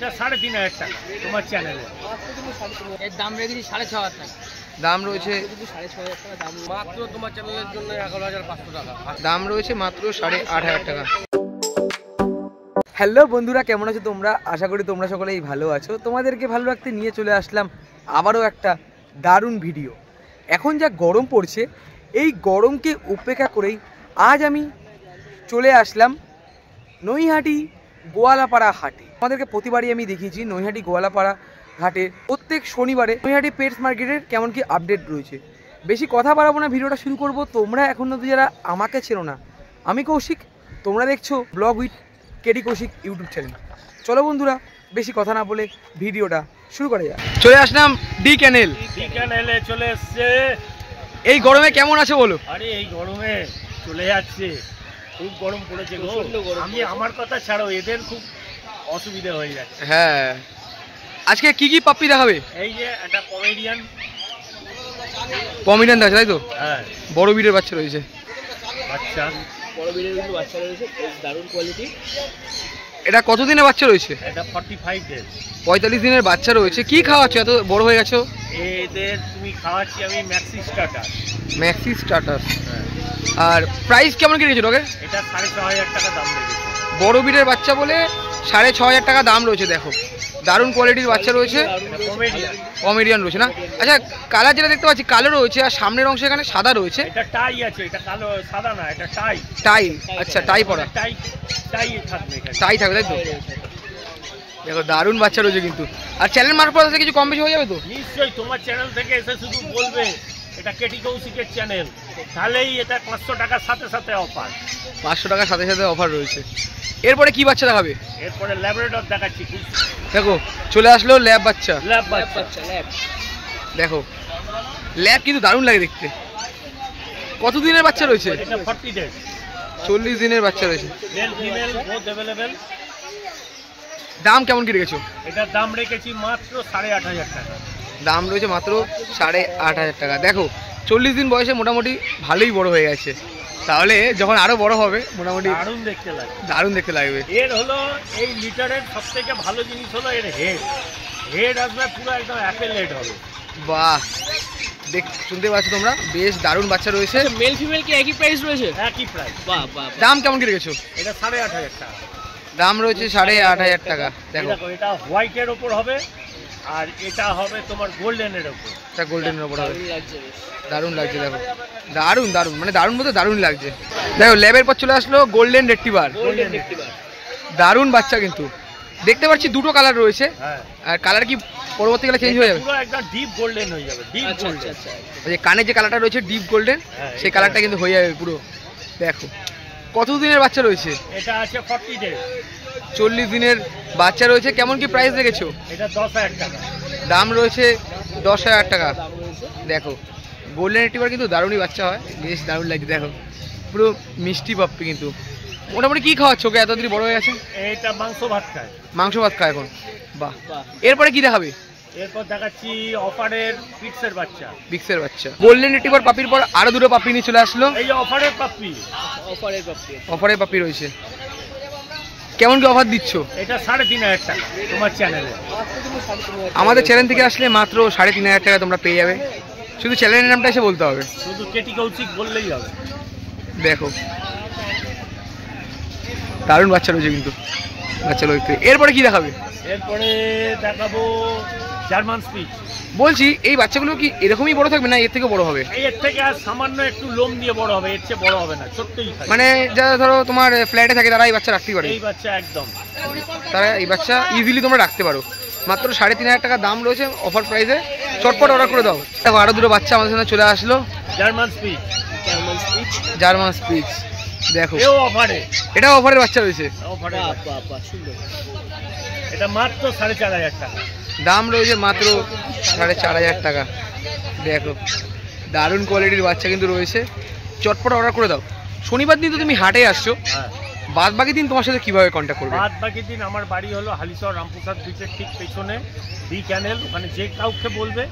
এটা 3500 টাকা তোমার চ্যানেলে। এর দাম রেখেছি 6500 টাকা। দাম রয়েছে 6500 টাকা দাম, মাত্র তোমার চ্যানেলের জন্য 11500 টাকা দাম রয়েছে মাত্র 8500 টাকা। হ্যালো বন্ধুরা, কেমন আছো তোমরা? আশা করি তোমরা সকলেই ভালো আছো। তোমাদেরকে ভালো রাখতে নিয়ে চলে আসলাম আবারও একটা দারুণ ভিডিও। এখন যা গরম পড়ছে, এই গরমকে উপেক্ষা করেই আজ আমি চলে আসলাম নৈহাটি গোয়ালাপাড়া হাটে। আমাদেরকে প্রতিবারই আমি দেখিয়েছি নৈহাটি গোয়ালাপাড়া হাটে প্রত্যেক শনিবারে নৈহাটি পেটস মার্কেটের কেমন কি আপডেট রয়েছে। বেশি কথা বাড়াবো না, ভিডিওটা শুরু করব। তোমরা এখন অবধি যারা আমাকে চেনো না, আমি কৌশিক, তোমরা দেখছো blog with KD Koushik YouTube channel. চলো বন্ধুরা, বেশি কথা না বলে ভিডিওটা শুরু করা যায়। চলে আসলাম ডি ক্যানেলে চলে এসছে। এই গরমে কেমন আছো বলো? আরে এই গরমে চলে যাচ্ছে, খুব গরম পড়েছে গো। আমি আমার কথা ছাড়ো, এদের খুব অসুবিধা হয়ে যাচ্ছে। হ্যাঁ, আজকে কি কি পাপ্পি দেখাবে? এই যে একটা পমিডিয়ান আছে তাই তো? হ্যাঁ, বড় বিড়ের বাচ্চা রয়েছে। বাচ্চা বড় বিড়ের কিন্তু বাচ্চা রয়েছে, দারুণ কোয়ালিটি। এটা কত দিনের বাচ্চা রয়েছে? এটা 45 ডেজ, 45 দিনের বাচ্চা রয়েছে। কি খাওয়াচ্ছ, এত বড় হয়ে গেছো? এদের তুমি খাওয়াচ্ছি আমি ম্যাক্সি স্টার্টার। আর প্রাইস কেমন কি রেখেছো ডগে? এটা 6500 টাকা দাম রেখেছে। বড় বিড়ের বাচ্চা বলে 6500 টাকা দাম রয়েছে। দেখো দারুণ কোয়ালিটির বাচ্চা রয়েছে, কমেডিয়ান রয়েছে না? আচ্ছা, কালার যেটা দেখতে পাচ্ছি কালো রয়েছে, আর সামনের অংশে এখানে সাদা রয়েছে। এটা টাই আছে, এটা কালো সাদা না, এটা টাই। আচ্ছা, টাই পরা, টাই থাকবে এখানে, টাই থাকবে তাই তো? দেখো দারুণ বাচ্চা রয়েছে কিন্তু। আর চ্যানেল মারফত কিছু কম বেশি হয়ে যাবে তো? নিশ্চয়ই, তোমার চ্যানেল থেকে এসে শুধু বলবে এটা কেটি কৌশিকের চ্যানেল, তাহলেই এটা 500 টাকার সাথে সাথে অফার। 500 টাকার সাথে সাথে অফার রয়েছে। এরপরে কি বাচ্চা দেখাবে? এরপরে ল্যাবরেটর দেখাচ্ছি। দেখো চলে আসলো ল্যাব বাচ্চা। দেখো ল্যাব কিন্তু দারুণ লাগে দেখতে। কত দিনের বাচ্চা রয়েছে? এটা 40 ডেজ, 40 দিনের বাচ্চা রয়েছে। Mail female both available. দাম কেমন কি রেখেছো? এটার দাম রেখেছি মাত্র 8500 টাকা। দাম রয়েছে মাত্র 8500 টাকা। দেখো 40 দিন বয়সে মোটামুটি ভালোই বড় হয়ে গেছে। তাহলে যখন আরো বড় হবে মোটামুটি দারুণ দেখতে লাগবে। এর হলো এই লিটারের সবথেকে ভালো জিনিস হলো এর হেড আসবে পুরো একদম অ্যাপেল হেড হবে। বাহ, শুনতে পাচ্ছ তোমরা, বেশ দারুণ বাচ্চা রয়েছে। মেল ফিমেল কি একই প্রাইস রয়েছে? একই প্রাইস। বাহ বাহ। দাম কেমন কি রেখেছো? এটা 8500 টাকা দাম রয়েছে। 8500 টাকা। দেখো এটা হোয়াইটের ওপর হবে, আর এটা হবে তোমার গোল্ডেনের ওপর। এটা গোল্ডেনের ওপর হবে। দারুণ লাগছে। দেখো দারুণ মানে দারুণ বলতে দারুণ লাগছে। দেখো ল্যাবের পর চলে আসলো গোল্ডেন রেট্রিভার। দারুণ বাচ্চা কিন্তু দেখতে পাচ্ছি, দুটো কালার রয়েছে। আর কালার কি পরবর্তীকালে চেঞ্জ হয়ে যাবে? পুরো একদম ডিপ গোল্ডেন হয়ে যাবে। ডিপ গোল্ডেন, যে কানে যে কালারটা রয়েছে ডিপ গোল্ডেন, সেই কালারটা কিন্তু হয়ে যাবে পুরো। দেখো কত দিনের বাচ্চা রয়েছে? এটা আছে 40 ডেজ, 40 দিনের বাচ্চা রয়েছে। কেমন কি প্রাইস রেখেছো? এটা 10000 টাকা দাম রয়েছে। 10000 টাকা। দেখো গোল্ডেন রেট্রিভার কিন্তু দারুণই বাচ্চা হয়, বেশ দারুণ লাগছে। দেখো পুরো মিষ্টি পাপ্পি কিন্তু। মোটামুটি কি খাওয়াচ্ছ ওকে, এতদিন বড় হয়ে গেছে? এটা মাংস ভাত খায় এখন। বাহ, এরপরে কি দেখাবে? এরপর দেখাচ্ছি অফারের পিক্সের বাচ্চা। গোল্ডেন রিট্রিভার পাপির পর আরো দুটো পাপি নিয়ে চলে আসলো। এই যে অফারের পাপি রয়েছে। কেমন কি অফার দিচ্ছ? এটা 3500 টাকা তোমার চ্যানেলে। আমাদের চ্যানেল থেকে আসলে মাত্র 3500 টাকা তোমরা পেয়ে যাবে। শুধু চ্যানেলের নামটা এসে বলতে হবে, শুধু কেটি কৌশিক বললেই হবে। দেখো দারুণ বাচ্চা রয়েছে কিন্তু। বাচ্চা রয়েছে। এরপরে কি দেখাবে? এরপরে দেখাবো জার্মান স্পিচ। বলছি এই বাচ্চাগুলো কি এরকমই বড় থাকবে না এর থেকে বড় হবে? এর থেকে আর সামান্য একটু লোম দিয়ে বড় হবে, এর চেয়ে বড় হবে না, ছোট্টই থাকবে। মানে যারা ধরো তোমার ফ্ল্যাটে থাকে তারা এই বাচ্চা রাখতে পারে? এই বাচ্চা একদম, তারা এই বাচ্চা ইজিলি তোমরা রাখতে পারো। মাত্র 3500 টাকা দাম রয়েছে অফার প্রাইসে। চটপট অর্ডার করে দাও। দেখো আরো দুটো বাচ্চা আমাদের সামনে চলে আসলো। German speech. দেখো এটা অফারের বাচ্চা রয়েছে। এটা মাত্র 4500 টাকা দাম রয়েছে। মাত্র 4500 টাকা। দেখো দারুণ কোয়ালিটির বাচ্চা কিন্তু রয়েছে। চটপট অর্ডার করে দাও। শনিবার দিন তো তুমি হাটে আসছো, বাদ বাকি দিন তোমার সাথে কিভাবে কন্ট্যাক্ট করবে? বাদ বাকি দিন আমার বাড়ি হলো হালিশহর রামপ্রসাদ ব্রিজের ঠিক পেছনে ডি ক্যানেল। ওখানে যে কাউকে বলবে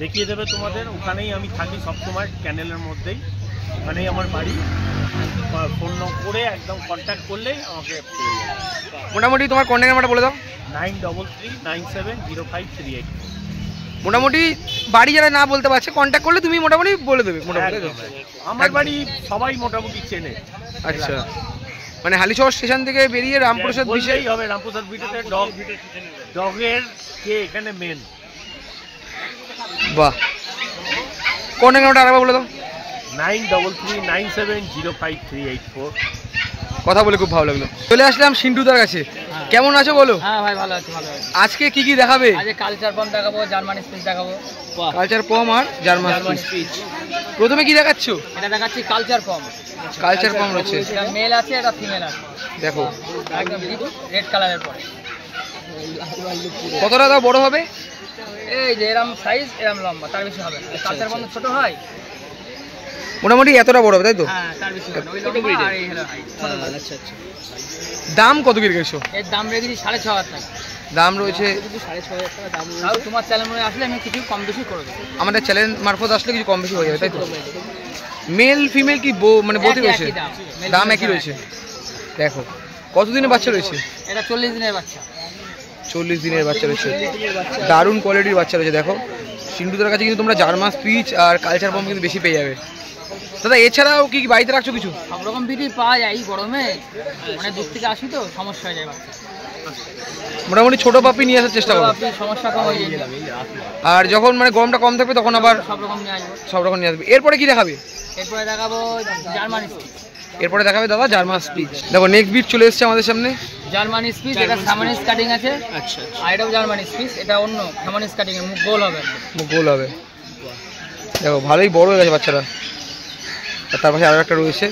দেখিয়ে দেবে তোমাদের। ওখানেই আমি থাকি সবসময়, ক্যানেলের মধ্যেই। ওখানেই আমার বাড়ি। ফোন করে একদম কন্ট্যাক্ট করলেই আমাকে পেয়ে যাবে। মোটামুটি তোমার কন্ট্যাক্ট নাম্বারটা বলে দাও। 9339705384। মোটামুটি বাড়ি যারা না বলতে পারছে কন্ট্যাক্ট করলে তুমি মোটামুটি বলে দেবে মোটামুটি। আমার বাড়ি সবাই মোটামুটি চেনে। আচ্ছা, মানে হালিশহর স্টেশন থেকে বেরিয়ে রামপ্রসাদ বিশেই হবে, রামপ্রসাদ বিটেতে ডগের কে এখানে মেন। বাহ, কন্ট্যাক্ট নাম্বারটা আরেকবার বলে দাও। 9339705384। কথা বলে খুব ভালো লাগলো। চলে আসলাম সিন্টুদার কাছে। কেমন আছো বলো? হ্যাঁ ভাই ভালো আছি, ভালো আছি। আজকে কি কি দেখাবে? আজকে কালচার পম দেখাবো, জার্মান স্পিচ দেখাবো। কালচার পম আর জার্মান স্পিচ। প্রথমে কি দেখাচ্ছো? এটা দেখাচ্ছি কালচার পম। কালচার পম রয়েছে, এটা মেল আছে, এটা ফিমেল আছে। দেখো একদম রেড কালারের পরে। কতটা দাও বড় হবে? এই যে এরকম সাইজ, এরকম লম্বা, তার বেশি হবে। কালচার পম ছোট হয়, মোটামুটি এতটা বড় হবে তাই তো? হ্যাঁ তার বেশি হবে। ওই লম্বা আর এই হলো হাইট। আচ্ছা আচ্ছা। দাম কত কি রেখেছো? এর দাম রেখেছি 6,500 টাকা। দাম রয়েছে 6,500 টাকা দাম। তাও তোমার চ্যানেল মনে আসলে আমি কিছু কম বেশি করে দেব। আমাদের চ্যানেল মারফত আসলে কিছু কম বেশি হয়ে যাবে তাই তো? মেল ফিমেল কি মানে বোথই রয়েছে? দাম একই রয়েছে। দেখো কতদিনের বাচ্চা রয়েছে? এটা 40 দিনের বাচ্চা। 40 দিনের বাচ্চা রয়েছে, দারুণ কোয়ালিটির বাচ্চা রয়েছে। দেখো সিন্টুদার কাছে কিন্তু তোমরা জার্মান স্পিচ আর কালচার পম কিন্তু বেশি পেয়ে যাবে। দাদা এছাড়াও কি কি বাড়িতে রাখছো কিছু? সব রকম বিডি পাওয়া যায়। এই গরমে মানে দূর থেকে আসি তো সমস্যা হয়ে যায় বাচ্চা। মোটামুটি ছোট পাপি নিয়ে আসার চেষ্টা করো, আপনি সমস্যা কম হয়ে যাবে। আর যখন মানে গরমটা কম থাকবে তখন আবার সব রকম নিয়ে আসবো। সব রকম নিয়ে আসবে। এরপরে কি দেখাবে? এরপরে দেখাবো জার্মান স্পিচ। এরপরে দেখাবে দাদা জার্মান স্পিচ। দেখো নেক্সট বিট চলে এসেছে আমাদের সামনে। জার্মান স্পিচ, এটা সামানিস কাটিং আছে। আচ্ছা, আর এটাও জার্মান স্পিচ, এটা অন্য সামানিস কাটিং এর মুখ গোল হবে। মুখ গোল হবে। দেখো ভালোই বড় হয়ে গেছে বাচ্চারা। আর তার পাশে আরো একটা রয়েছে,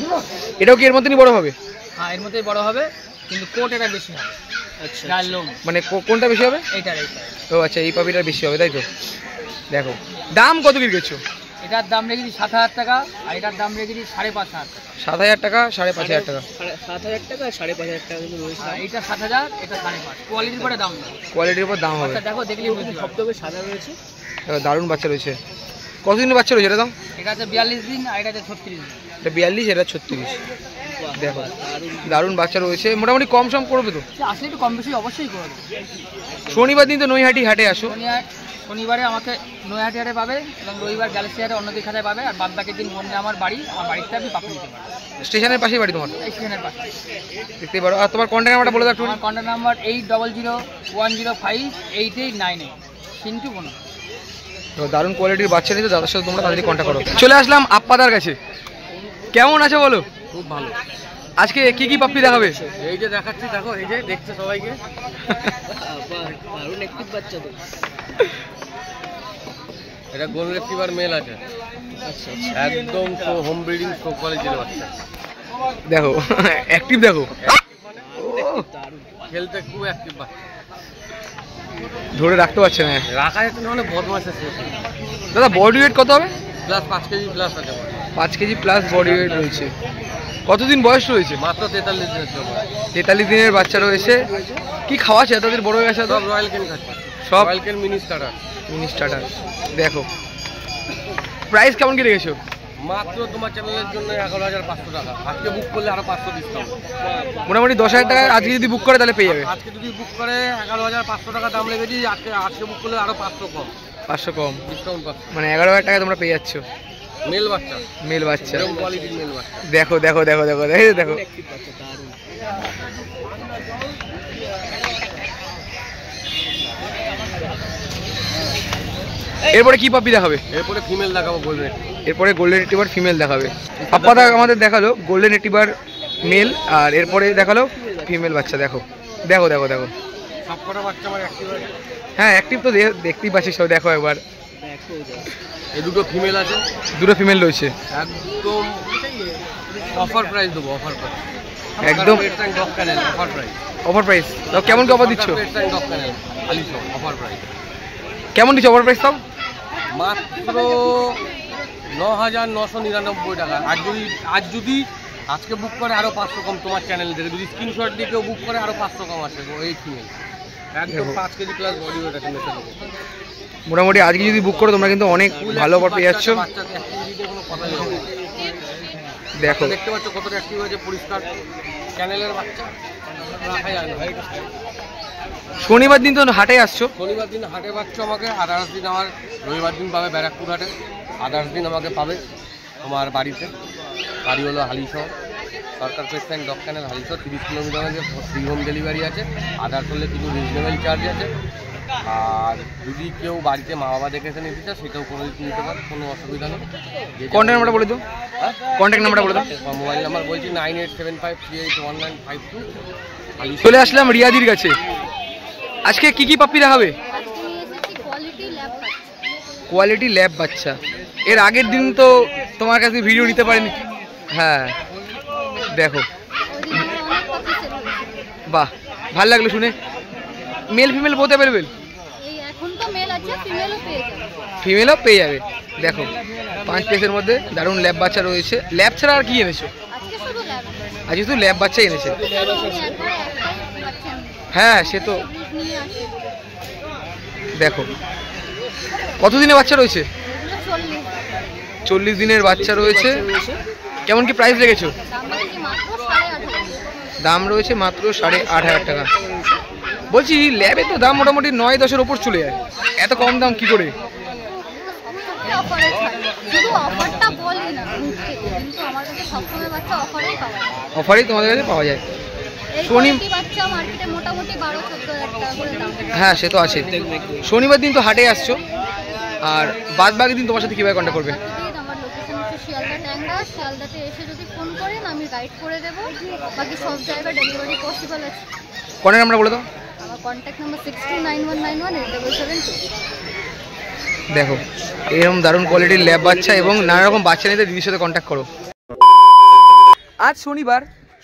এটাও কি এর মধ্যেই বড় হবে? হ্যাঁ এর মধ্যেই বড় হবে, কিন্তু কোট এটা বেশি হবে। আচ্ছা, গায়ের লোম। মানে কোনটা বেশি হবে? এইটার। ও আচ্ছা, এই পাপিটার বেশি হবে তাই তো? দেখো দাম কত কি রেখেছো? এটার দাম রেখেছি 7,000 টাকা, আর এটার দাম রেখেছি 5,500। 7,000 টাকা, 5,500 টাকা। 7,000 টাকা, 5,500 টাকা কিন্তু রয়েছে। এটা 7,000, এটা 5,500। কোয়ালিটির উপরে দাম হবে। কোয়ালিটির উপর দাম হবে। আচ্ছা দেখো, দেখলেই বুঝতে পারবে। সবথেকে সাদা রয়েছে। দেখো দারুণ বাচ্চা রয়েছে। কতদিনের বাচ্চা রয়েছে এটা দাম? এটা আছে 42 দিন, আর এটা আছে 36 দিন। এটা 42, এটা 36। দেখো দারুণ বাচ্চা রয়েছে। মোটামুটি কম সম করবে তো? আসলে একটু কম বেশি অবশ্যই করে দেবো। শনিবার দিন তো নৈহাটি হাটে আসো। শনিবারে আমাকে নৈহাটি হাটে পাবে, এবং রবিবার গ্যালাক্সি হাটে অন্য দিক হাটে পাবে। আর বাদ বাকি দিন বন্ধে আমার বাড়িতে আপনি পাপি নিতে পারেন। স্টেশনের পাশেই বাড়ি তোমার? এই স্টেশনের পাশে দেখতে পারো। আর তোমার কন্ট্যাক্ট নাম্বারটা বলে দাও একটু। আমার কন্ট্যাক্ট নাম্বার 8001058899। সিন্টু বোন। তো দারুণ কোয়ালিটির বাচ্চা নিতে দাদার সাথে তোমরা তাড়াতাড়ি কন্ট্যাক্ট করো। চলে আসলাম আপ্পাদার কাছে। কেমন আছো বলো? খুব ভালো। আজকে কি কি পাপ্পি দেখাবে? এই যে দেখাচ্ছি, দেখো এই যে দেখছে সবাইকে। দারুণ অ্যাক্টিভ বাচ্চা তো। এটা গোল্ড রিট্রিভার মেল আছে। আচ্ছা, একদম হোম ব্রিডিং শো কোয়ালিটির বাচ্চা। দেখো অ্যাক্টিভ, দেখো খেলতে খুব অ্যাক্টিভ বাচ্চা, ধরে রাখতে পারছে না। রাখা যেত না হলে বদমাশ আছে। দাদা বডি ওয়েট কত হবে? প্লাস 5 কেজি প্লাস আছে। 5 কেজি প্লাস বডি ওয়েট রয়েছে। কতদিন বয়স রয়েছে? মাত্র 43 দিনের জন্য। 43 দিনের বাচ্চা রয়েছে। কি খাওয়াচ্ছে এতদিন বড় হয়ে গেছে? সব রয়্যাল কেন খাচ্ছে, সব রয়্যাল কেন মিনি স্টার্টার। Mini starter. দেখো প্রাইস কেমন কি রেখেছো? মাত্র তোমার চ্যানেলের জন্য 11,500 টাকা। আজকে বুক করলে আরো 500 ডিসকাউন্ট। মোটামুটি 10,000 টাকা আজকে যদি বুক করে তাহলে পেয়ে যাবে। আজকে যদি বুক করে 11,500 টাকা দাম রেখেছি। আজকে বুক করলে আরো 500 কম, 500 কম ডিসকাউন্ট পাচ্ছ। মানে 11,000 টাকায় তোমরা পেয়ে যাচ্ছ মেল বাচ্চা, মেল বাচ্চা। এরকম কোয়ালিটির মেল বাচ্চা। দেখো দেখো দেখো দেখো দেখো দেখো। এরপরে কি পাপি দেখাবে? এরপরে ফিমেল দেখাবো গোল্ডেন। এরপরে গোল্ডেন রিট্রিভার ফিমেল দেখাবে। আপাতত আমাদের দেখালো গোল্ডেন রিট্রিভার মেল, আর এরপরে দেখালো ফিমেল বাচ্চা। দেখো দেখো দেখো দেখো সবকটা বাচ্চা আমার অ্যাক্টিভ আছে। হ্যাঁ অ্যাক্টিভ তো দেখতেই পাচ্ছি সব। দেখো একবার, এই দুটো ফিমেল আছে, দুটো ফিমেল রয়েছে। একদম অফার প্রাইস দেবো, অফার প্রাইস একদম ডগ ক্যানেল অফার প্রাইস। অফার প্রাইস তাও কেমন কি অফার দিচ্ছ? ডগ ক্যানেল আলিশো অফার প্রাইস কেমন দিচ্ছ অফার প্রাইস তাও? মাত্র 9,999 টাকা। আজ যদি আজকে বুক করে আরো 500 কম তোমার চ্যানেল থেকে। যদি স্ক্রিনশট দিয়ে কেউ বুক করে আরো 500 কম আসে। এই ফিমেল একদম 5 কেজি প্লাস বডি ওয়েট আছে। মোটামুটি আজকে যদি বুক করো তোমরা কিন্তু অনেক ভালো অফার পেয়ে যাচ্ছ। বাচ্চাদের অ্যাক্টিভিটিতে কোনো কথাই হবে না। দেখো দেখতে পাচ্ছ কতটা অ্যাক্টিভ হয়েছে, পরিষ্কার চ্যানেলের বাচ্চা রাখা যায় না। শনিবার দিন তো হাটে আসছো? শনিবার দিন হাটে পাচ্ছ আমাকে, আদার্স দিন আমার রবিবার দিন পাবে ব্যারাকপুর হাটে, আদার্স দিন আমাকে পাবে আমার বাড়িতে। বাড়ি হলো হালিশহর, সরকার পেস্ট ডক ক্যানেল হালিশহর, 30 কিলোমিটার আছে, ফ্রি হোম ডেলিভারি আছে। আদার্স হলে কিছু রিজনেবল চার্জ আছে। আর যদি কেউ বাড়িতে মা বাবা দেখে এসে নিতে চায় সেটাও করে নিতে পারে, কোনো অসুবিধা নেই। কন্ট্যাক্ট নাম্বারটা বলে দাও। কন্ট্যাক্ট নাম্বারটা বলে দাও। মোবাইল নাম্বার বলছি 9875381952। চলে আসলাম রিয়াদির কাছে। আজকে কি কি পাপ্পি দেখাবে? কোয়ালিটি ল্যাব বাচ্চা। এর আগের দিন তো তোমার কাছে ভিডিও নিতে পারেনি। হ্যাঁ দেখো, বাহ ভালো লাগলো শুনে। Male female both available? ফিমেলও পেয়ে যাবে। দেখো 5 পিসের মধ্যে দারুণ ল্যাব বাচ্চা রয়েছে। ল্যাব ছাড়া আর কি এনেছো? আজকে শুধু ল্যাব বাচ্চা এনেছে। হ্যাঁ সে তো দেখো কতদিনের বাচ্চা রয়েছে? 40 দিনের বাচ্চা রয়েছে। কেমন কি প্রাইস লেগেছো? দাম রয়েছে মাত্র 8,500 টাকা। বলছি ল্যাবে তো দাম মোটামুটি 9-10-এর ওপর চলে যায়, এত কম দাম কি করে? অফারেই তোমাদের কাছে পাওয়া যায়। হ্যাঁ সে তো আছে। শনিবার দিন তো হাটে আসছো, আর বাদ বাকি দিন তোমার সাথে কিভাবে কন্ট্যাক্ট করবে? শিয়ালদাতে এসে যদি ফোন করেন আমি গাইড করে দেবো, বাকি সব জায়গায় ডেলিভারি পসিবল আছে। কন্ট্যাক্ট নাম্বার বলে দাও। আমার কন্ট্যাক্ট নাম্বার 6291918772। দেখো এরকম দারুণ কোয়ালিটির ল্যাব বাচ্চা এবং নানা রকম বাচ্চা নিতে দিদির সাথে কন্ট্যাক্ট করো। আজ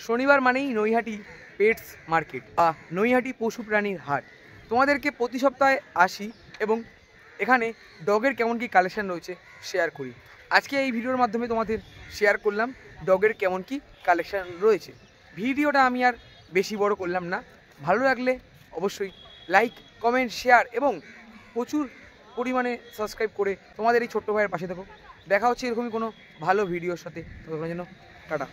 শনিবার মানেই নৈহাটি পেটস মার্কেট বা নৈহাটি পশু প্রাণীর হাট। তোমাদেরকে প্রতি সপ্তাহে আসি এবং এখানে ডগের কেমন কি কালেকশন রয়েছে শেয়ার করি। আজকে এই ভিডিওর মাধ্যমে তোমাদের শেয়ার করলাম ডগের কেমন কি কালেকশন রয়েছে। ভিডিওটা আমি আর বেশি বড় করলাম না। ভালো লাগলে অবশ্যই লাইক, কমেন্ট, শেয়ার এবং প্রচুর পরিমাণে সাবস্ক্রাইব করে তোমাদের এই ছোট্ট ভাইয়ের পাশে থাকো। দেখা হচ্ছে এরকমই কোনো ভালো ভিডিওর সাথে। ততক্ষণের জন্য টাটা।